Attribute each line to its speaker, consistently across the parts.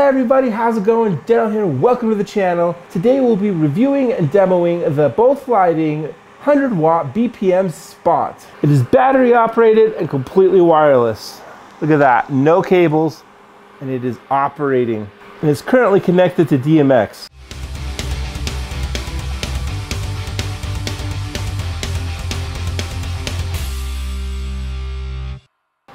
Speaker 1: Hey everybody, how's it going? Daryl here, welcome to the channel. Today we'll be reviewing and demoing the both lighting 100 watt BPM-Spots. It is battery operated and completely wireless. Look at that, no cables, and it is operating. And it's currently connected to DMX.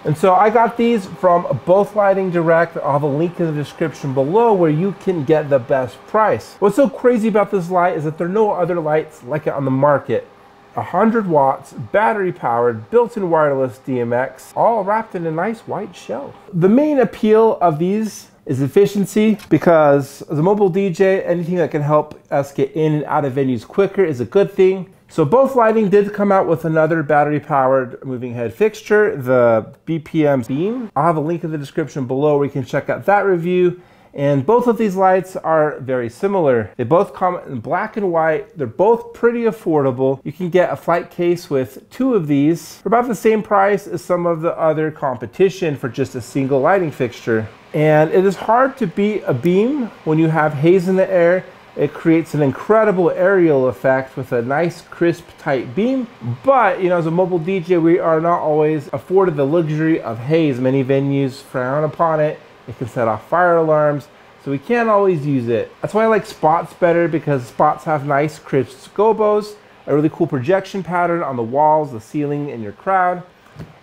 Speaker 1: And so I got these from Both Lighting Direct. I'll have a link in the description below where you can get the best price. What's so crazy about this light is that there are no other lights like it on the market. 100 watts, battery powered, built-in wireless DMX, all wrapped in a nice white shell. The main appeal of these is efficiency, because as a mobile DJ, anything that can help us get in and out of venues quicker is a good thing. So Both Lighting did come out with another battery-powered moving head fixture, the BPM-BEAMS. I'll have a link in the description below where you can check out that review. And both of these lights are very similar. They both come in black and white. They're both pretty affordable. You can get a flight case with 2 of these for about the same price as some of the other competition for just a single lighting fixture. And it is hard to beat a beam when you have haze in the air. It creates an incredible aerial effect with a nice, crisp, tight beam. But, you know, as a mobile DJ, we are not always afforded the luxury of haze. Many venues frown upon it. It can set off fire alarms, so we can't always use it. That's why I like Spots better, because Spots have nice, crisp gobos, a really cool projection pattern on the walls, the ceiling, and your crowd.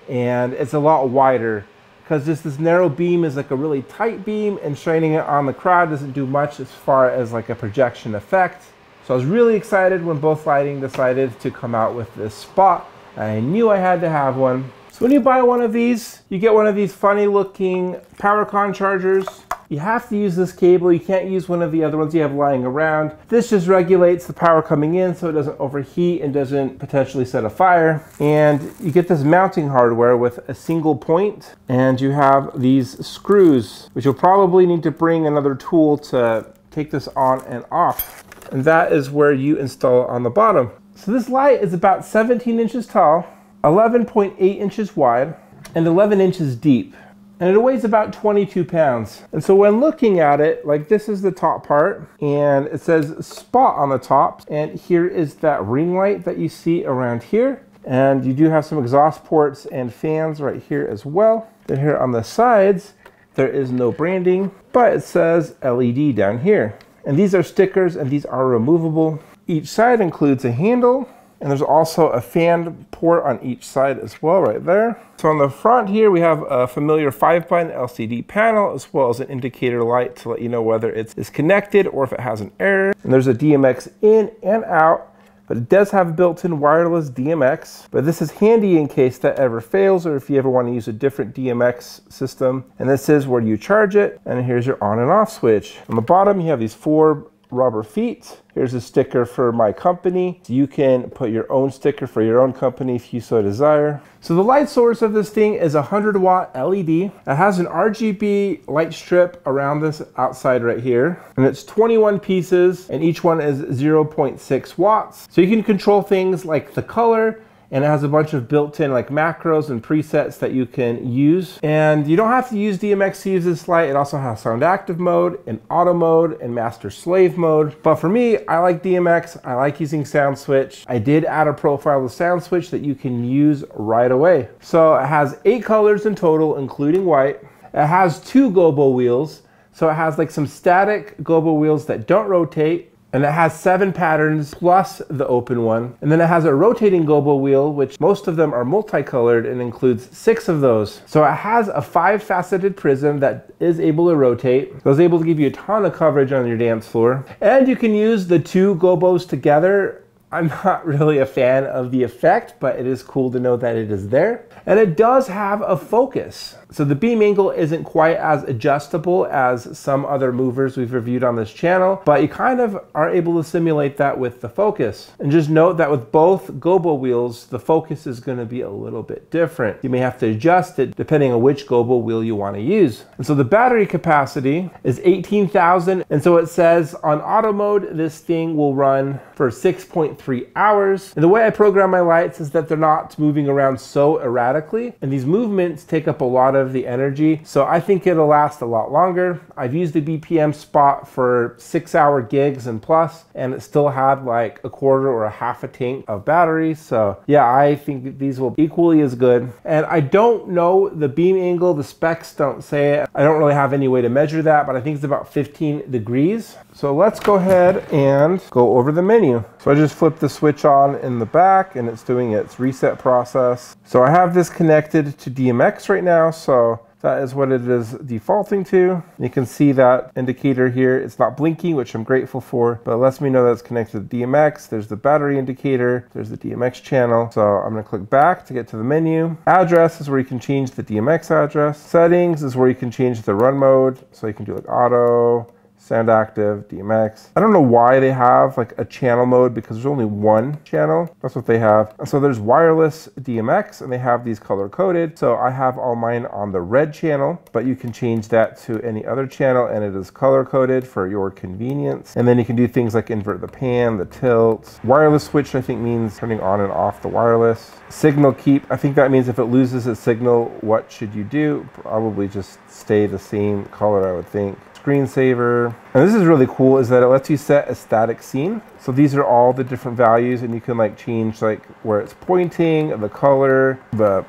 Speaker 1: And it's a lot wider, because just this narrow beam is like a really tight beam, and shining it on the crowd doesn't do much as far as like a projection effect. So I was really excited when Both Lighting decided to come out with this Spot. I knew I had to have one. So when you buy one of these, you get one of these funny looking PowerCon chargers. You have to use this cable. You can't use one of the other ones you have lying around. This just regulates the power coming in so it doesn't overheat and doesn't potentially set a fire. And you get this mounting hardware with a single point, and you have these screws, which you'll probably need to bring another tool to take this on and off. And that is where you install it on the bottom. So this light is about 17 inches tall, 11.8 inches wide, and 11 inches deep. And it weighs about 22 pounds. And so when looking at it, like, this is the top part, and it says Spot on the top, and here is that ring light that you see around here. And you do have some exhaust ports and fans right here as well. Then here on the sides, there is no branding, but it says LED down here. And these are stickers, and these are removable. Each side includes a handle, and there's also a fan port on each side as well, right there. So on the front here, we have a familiar 5-button LCD panel, as well as an indicator light to let you know whether it's connected or if it has an error. And there's a DMX in and out, but it does have built-in wireless DMX. But this is handy in case that ever fails, or if you ever want to use a different DMX system. And this is where you charge it, and here's your on and off switch. On the bottom, you have these 4 rubber feet. Here's a sticker for my company. You can put your own sticker for your own company if you so desire. So the light source of this thing is a 100 watt LED. It has an RGB light strip around this outside right here. And it's 21 pieces, and each one is 0.6 watts. So you can control things like the color, and it has a bunch of built-in like macros and presets that you can use. And you don't have to use DMX to use this light. It also has sound active mode and auto mode and master slave mode. But for me, I like DMX. I like using SOUNDSWITCH. I did add a profile with SOUNDSWITCH that you can use right away. So it has 8 colors in total, including white. It has 2 gobo wheels. So it has like some static gobo wheels that don't rotate. And it has 7 patterns plus the open one. And then it has a rotating gobo wheel, which most of them are multicolored, and includes 6 of those. So it has a 5-faceted prism that is able to rotate. So it's able to give you a ton of coverage on your dance floor. And you can use the 2 gobos together. I'm not really a fan of the effect, but it is cool to know that it is there. And it does have a focus. So the beam angle isn't quite as adjustable as some other movers we've reviewed on this channel, but you kind of are able to simulate that with the focus. And just note that with both gobo wheels, the focus is going to be a little bit different. You may have to adjust it depending on which gobo wheel you want to use. And so the battery capacity is 18,000. And so it says on auto mode, this thing will run for 6.3 hours. And the way I program my lights is that they're not moving around so erratically. And these movements take up a lot of of the energy. So I think it'll last a lot longer. I've used the BPM Spot for 6-hour gigs and plus, and it still had like a quarter or a half a tank of battery. So yeah, I think these will be equally as good. And I don't know the beam angle, the specs don't say it. I don't really have any way to measure that, but I think it's about 15 degrees. So let's go ahead and go over the menu. So I just flipped the switch on in the back and it's doing its reset process. So I have this connected to DMX right now. So that is what it is defaulting to. You can see that indicator here. It's not blinking, which I'm grateful for, but it lets me know that it's connected to DMX. There's the battery indicator. There's the DMX channel. So I'm gonna click back to get to the menu. Address is where you can change the DMX address. Settings is where you can change the run mode. So you can do like auto, sound active, DMX. I don't know why they have like a channel mode because there's only one channel. That's what they have. And so there's wireless DMX and they have these color coded. So I have all mine on the red channel, but you can change that to any other channel and it is color coded for your convenience. And then you can do things like invert the pan, the tilt. Wireless switch I think means turning on and off the wireless. Signal keep, I think that means if it loses its signal, what should you do? Probably just stay the same color, I would think. Screensaver. And this is really cool is that it lets you set a static scene. So these are all the different values and you can like change like where it's pointing, the color, the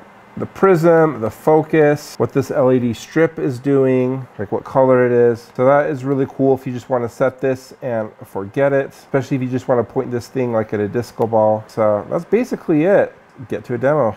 Speaker 1: prism, the focus, what this LED strip is doing, like what color it is. So that is really cool if you just want to set this and forget it, especially if you just want to point this thing like at a disco ball. So that's basically it. Get to a demo.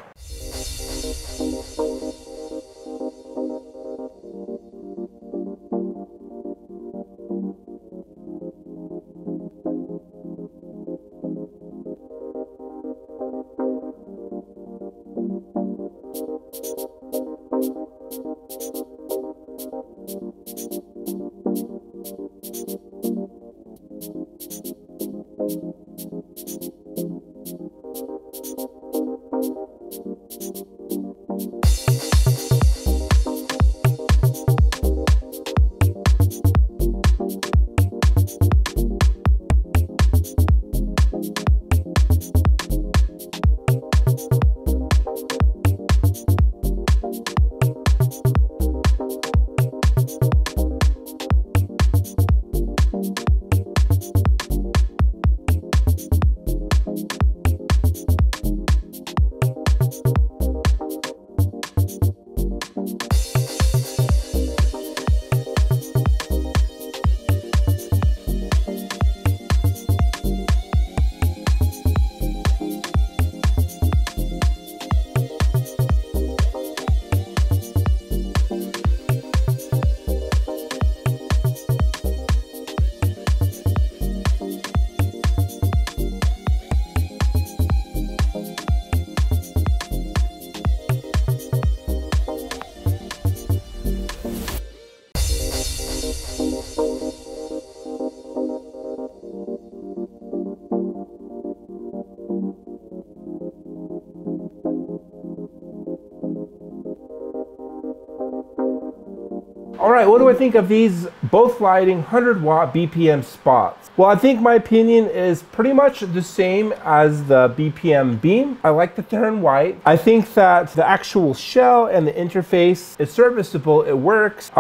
Speaker 1: All right, what do I think of these both lighting 100-watt BPM spots? Well, I think my opinion is pretty much the same as the BPM-BEAM. I like that they're in white. I think that the actual shell and the interface is serviceable. It works.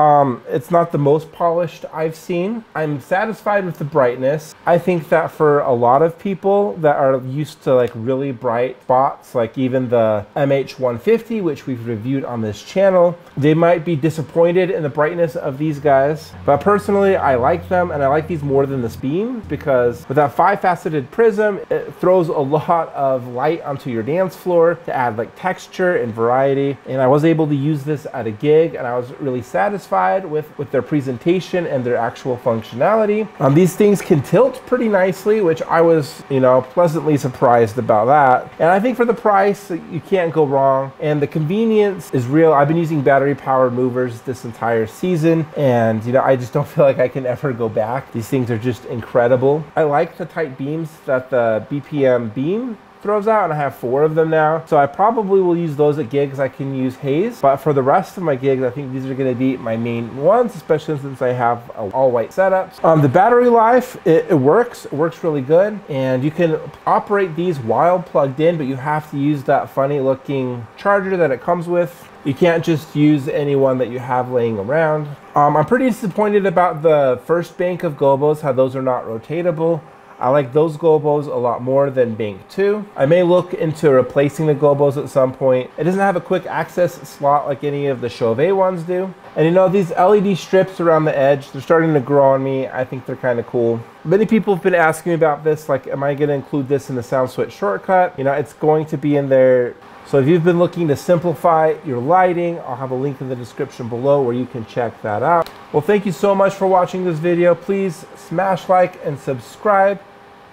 Speaker 1: It's not the most polished I've seen. I'm satisfied with the brightness. I think that for a lot of people that are used to like really bright spots, like even the MH150, which we've reviewed on this channel, they might be disappointed in the brightness of these guys. But personally, I like them, and I like these more than the BEAM because with that 5-faceted prism, it throws a lot of light onto your dance floor to add like texture and variety. And I was able to use this at a gig, and I was really satisfied with their presentation and their actual functionality. These things can tilt pretty nicely, which I was, pleasantly surprised about that. And I think for the price, you can't go wrong. And the convenience is real. I've been using battery-powered movers this entire season, and I just don't feel like I can ever go back. These things are just incredible. I like the tight beams that the BPM-BEAM throws out, and I have 4 of them now. So I probably will use those at gigs. I can use haze, but for the rest of my gigs, I think these are going to be my main ones, especially since I have all white setups. The battery life, it works really good, and you can operate these while plugged in, but you have to use that funny looking charger that it comes with. You can't just use any one that you have laying around. I'm pretty disappointed about the first bank of gobos, how those are not rotatable. I like those gobos a lot more than bank 2. I may look into replacing the gobos at some point. It doesn't have a quick access slot like any of the Chauvet ones do. And you know, these LED strips around the edge, they're starting to grow on me. I think they're kind of cool. Many people have been asking me about this, like, am I going to include this in the SOUNDSWITCH shortcut? You know, it's going to be in there. So if you've been looking to simplify your lighting, I'll have a link in the description below where you can check that out. Well, thank you so much for watching this video. Please smash like and subscribe.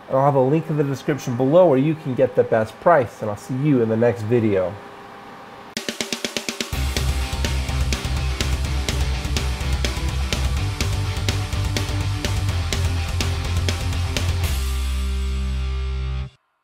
Speaker 1: And I'll have a link in the description below where you can get the best price. And I'll see you in the next video.